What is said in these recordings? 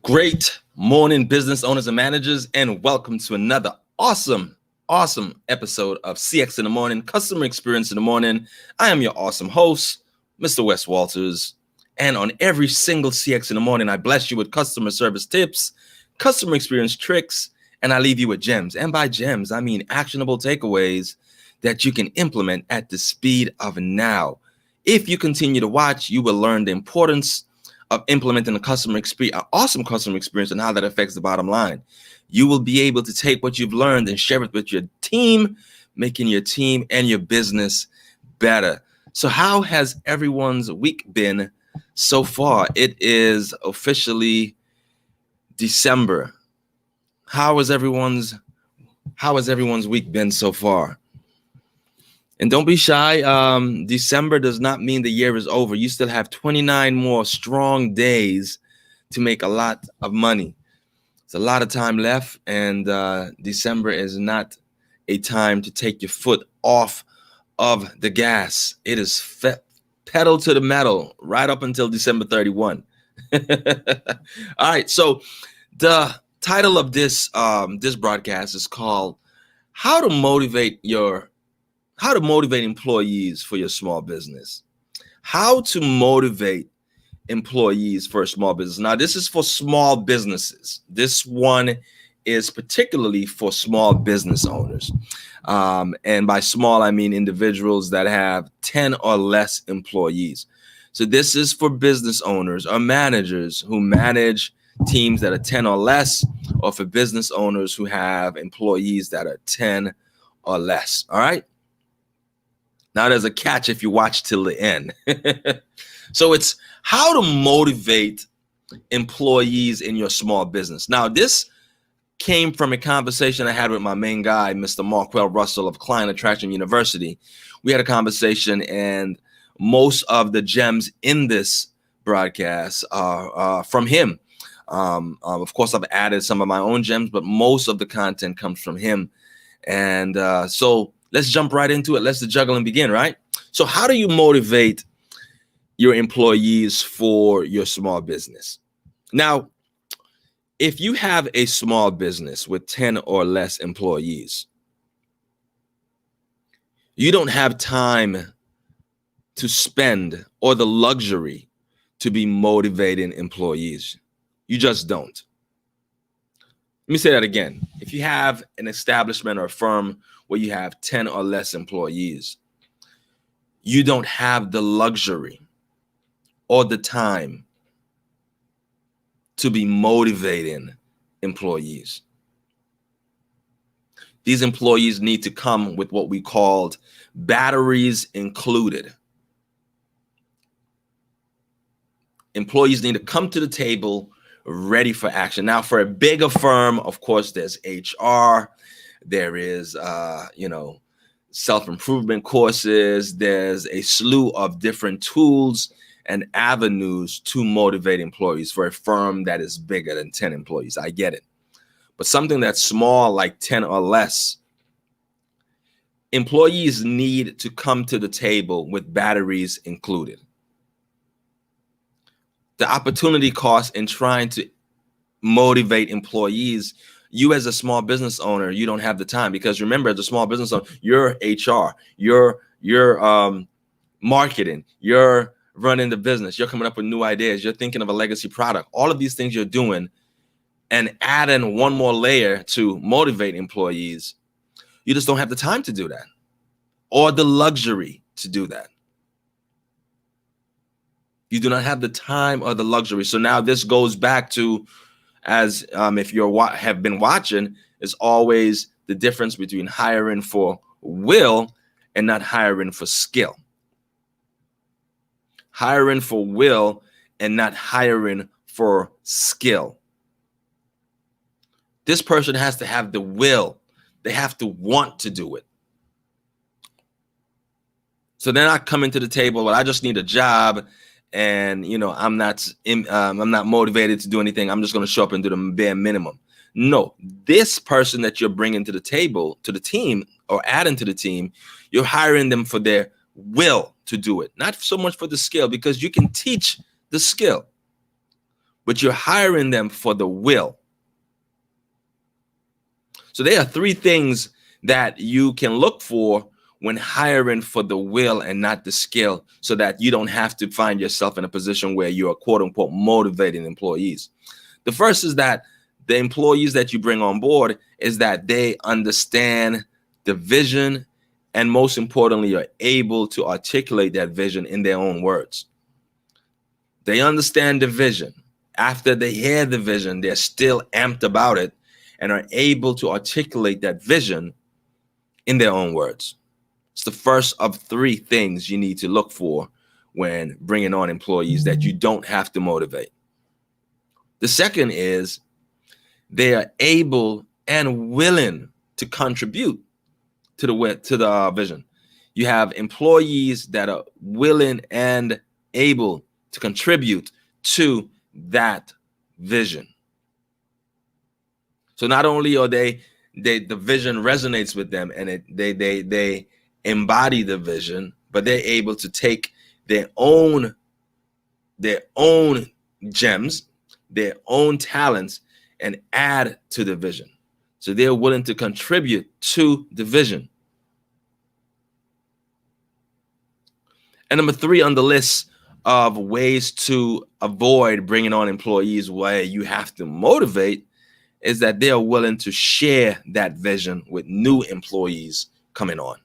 Great morning, business owners and managers, and welcome to another awesome episode of CX in the Morning, Customer Experience in the Morning. I am your awesome host, Mr. Wess Walters, and on every single CX in the Morning, I bless you with customer service tips, customer experience tricks, and I leave you with gems. And by gems, I mean actionable takeaways that you can implement at the speed of now. If you continue to watch, you will learn the importance of implementing a customer experience, an awesome customer experience, and how that affects the bottom line. You will be able to take what you've learned and share it with your team, making your team and your business better. So how has everyone's week been so far? It is officially December. How has everyone's week been so far? And don't be shy. December does not mean the year is over. You still have 29 more strong days to make a lot of money. It's a lot of time left, and December is not a time to take your foot off of the gas. It is pedal to the metal right up until December 31. All right, so the title of this broadcast is called How to Motivate Employees for Your Small Business. How to motivate employees for a small business. Now, this is for small businesses. This one is particularly for small business owners. And by small, I mean individuals that have 10 or less employees. So this is for business owners or managers who manage teams that are 10 or less, or for business owners who have employees that are 10 or less. All right. Now, there's a catch if you watch till the end. So it's how to motivate employees in your small business. Now, this came from a conversation I had with my main guy, Mr. Marquel Russell of Client Attraction University. We had a conversation, and most of the gems in this broadcast are from him. Of course, I've added some of my own gems, but most of the content comes from him. And so let's jump right into it. Let's the juggling begin, right? So how do you motivate your employees for your small business? Now, if you have a small business with 10 or less employees, you don't have time to spend or the luxury to be motivating employees. You just don't. Let me say that again. If you have an establishment or a firm where you have 10 or less employees, you don't have the luxury or the time to be motivating employees. These employees need to come with what we called batteries included. Employees need to come to the table ready for action. Now, for a bigger firm, of course, there's HR, there is, self-improvement courses. There's a slew of different tools and avenues to motivate employees for a firm that is bigger than 10 employees. I get it. But something that's small, like 10 or less, employees need to come to the table with batteries included. The opportunity cost in trying to motivate employees, you as a small business owner, you don't have the time, because remember, as a small business owner, you're HR, you're marketing, you're running the business, you're coming up with new ideas, you're thinking of a legacy product. All of these things you're doing, and adding one more layer to motivate employees, you just don't have the time to do that or the luxury to do that. You do not have the time or the luxury. So now this goes back to, as if you have been watching, is always the difference between hiring for will and not hiring for skill. Hiring for will and not hiring for skill. This person has to have the will. They have to want to do it. So they're not coming to the table, well, I just need a job, and I'm not motivated to do anything. I'm just going to show up and do the bare minimum. No, this person that you're bringing to the table, to the team, or adding to the team, you're hiring them for their will to do it, not so much for the skill, because you can teach the skill. but you're hiring them for the will. So there are three things that you can look for when hiring for the will and not the skill, so that you don't have to find yourself in a position where you are quote unquote motivating employees. The first is that the employees that you bring on board is that they understand the vision, and most importantly, are able to articulate that vision in their own words. They understand the vision. After they hear the vision, they're still amped about it and are able to articulate that vision in their own words. It's the first of three things you need to look for when bringing on employees that you don't have to motivate. The second is they are able and willing to contribute to the vision. You have employees that are willing and able to contribute to that vision. So not only are the vision resonates with them and they embody the vision, but they're able to take their own gems, their own talents, and add to the vision. So they're willing to contribute to the vision. And number three on the list of ways to avoid bringing on employees where you have to motivate is that they are willing to share that vision with new employees coming on.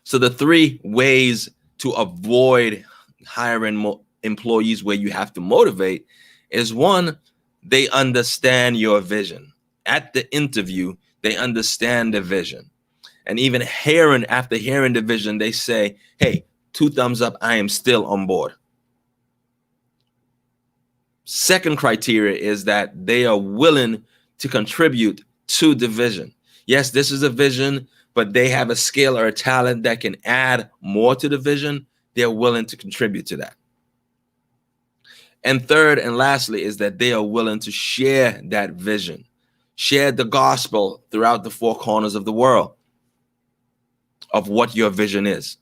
So the three ways to avoid hiring employees where you have to motivate is, one, they understand your vision. At the interview, they understand the vision. And even after hearing the vision, they say, hey, 2 thumbs up, I am still on board. Second criteria is that they are willing to contribute to the vision. Yes, this is a vision, but they have a skill or a talent that can add more to the vision. They're willing to contribute to that. And third and lastly is that they are willing to share that vision, share the gospel throughout the 4 corners of the world of what your vision is.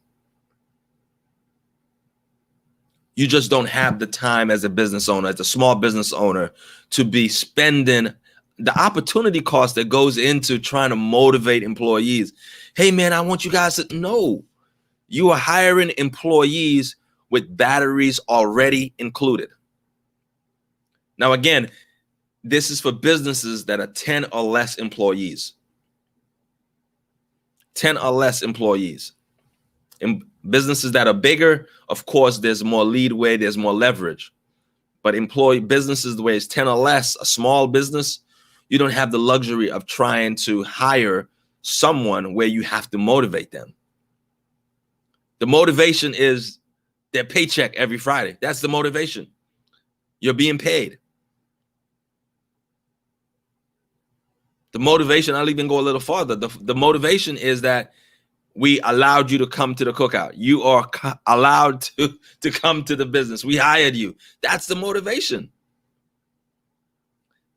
You just don't have the time as a business owner, as a small business owner, to be spending the opportunity cost that goes into trying to motivate employees. Hey, man, I want you guys to know you are hiring employees with batteries already included. Now, again, this is for businesses that are 10 or less employees. 10 or less employees. In businesses that are bigger, of course, there's more leadway, there's more leverage. But businesses where it's 10 or less, a small business, you don't have the luxury of trying to hire someone where you have to motivate them. The motivation is their paycheck every Friday. That's the motivation. You're being paid. The motivation, I'll even go a little farther. The motivation is that we allowed you to come to the cookout. You are allowed to come to the business. We hired you. That's the motivation.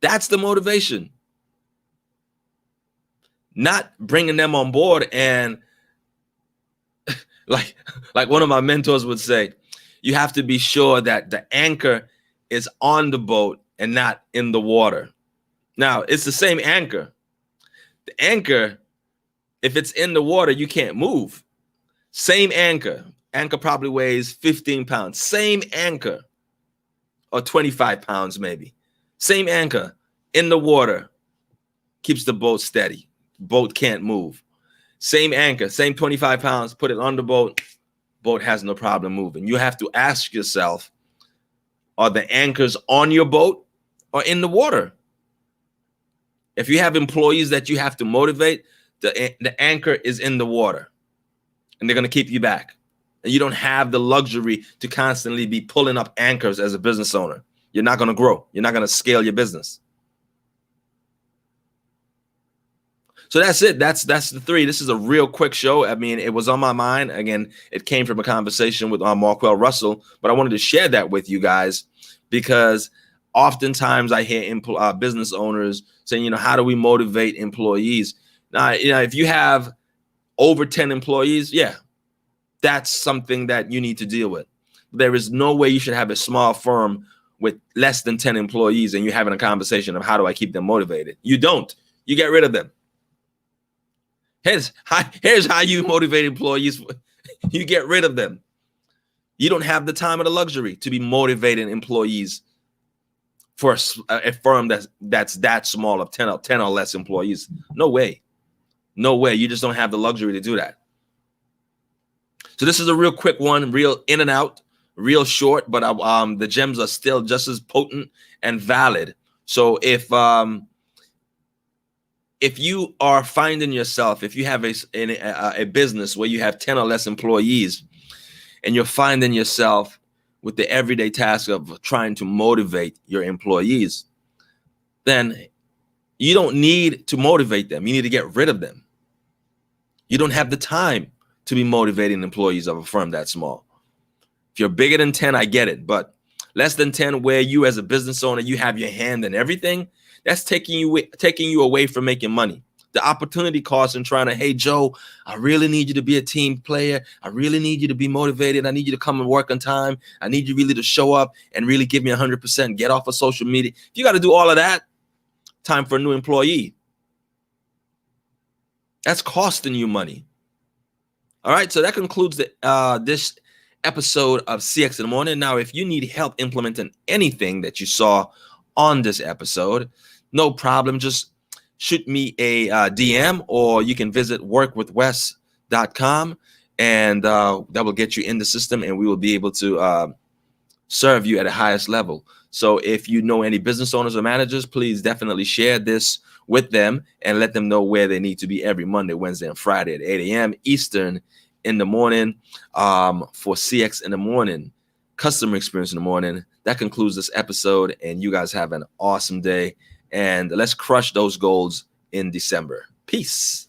That's the motivation. Not bringing them on board and like one of my mentors would say, you have to be sure that the anchor is on the boat and not in the water. Now, it's the same anchor. The anchor, if it's in the water, you can't move. Same anchor. Anchor probably weighs 15 pounds. Same anchor, or 25 pounds maybe. Same anchor in the water keeps the boat steady. Boat can't move. Same anchor, same 25 pounds, put it on the boat. Boat has no problem moving. You have to ask yourself, are the anchors on your boat or in the water? If you have employees that you have to motivate, the anchor is in the water and they're going to keep you back. And you don't have the luxury to constantly be pulling up anchors as a business owner. You're not going to grow. You're not going to scale your business. So that's it. That's the three. This is a real quick show. I mean, it was on my mind. Again, it came from a conversation with Marquel Russell, but I wanted to share that with you guys because oftentimes I hear business owners saying, how do we motivate employees? Now, if you have over 10 employees, yeah, that's something that you need to deal with. There is no way you should have a small firm with less than 10 employees and you're having a conversation of how do I keep them motivated. You don't. You get rid of them. Here's how you motivate employees. You get rid of them. You don't have the time or the luxury to be motivating employees for a firm that's that small of 10 or less employees. No way. No way. You just don't have the luxury to do that. So this is a real quick one, real in and out, real short, but the gems are still just as potent and valid. So if you are finding yourself, if you have a business where you have 10 or less employees and you're finding yourself with the everyday task of trying to motivate your employees, then you don't need to motivate them. You need to get rid of them. You don't have the time to be motivating employees of a firm that small. If you're bigger than 10, I get it. But less than 10, where you as a business owner, you have your hand in everything, that's taking you away from making money. The opportunity cost in trying to, hey, Joe, I really need you to be a team player. I really need you to be motivated. I need you to come and work on time. I need you really to show up and really give me 100%, get off of social media. If you got to do all of that, time for a new employee. That's costing you money. All right, so that concludes this episode of CX in the Morning. Now, if you need help implementing anything that you saw on this episode, no problem. Just shoot me a DM, or you can visit workwithwess.com, and that will get you in the system, and we will be able to serve you at the highest level. So if you know any business owners or managers, please definitely share this with them and let them know where they need to be every Monday, Wednesday, and Friday at 8 a.m. Eastern in the morning for CX in the Morning, Customer Experience in the Morning. That concludes this episode, and you guys have an awesome day, and let's crush those goals in December. Peace.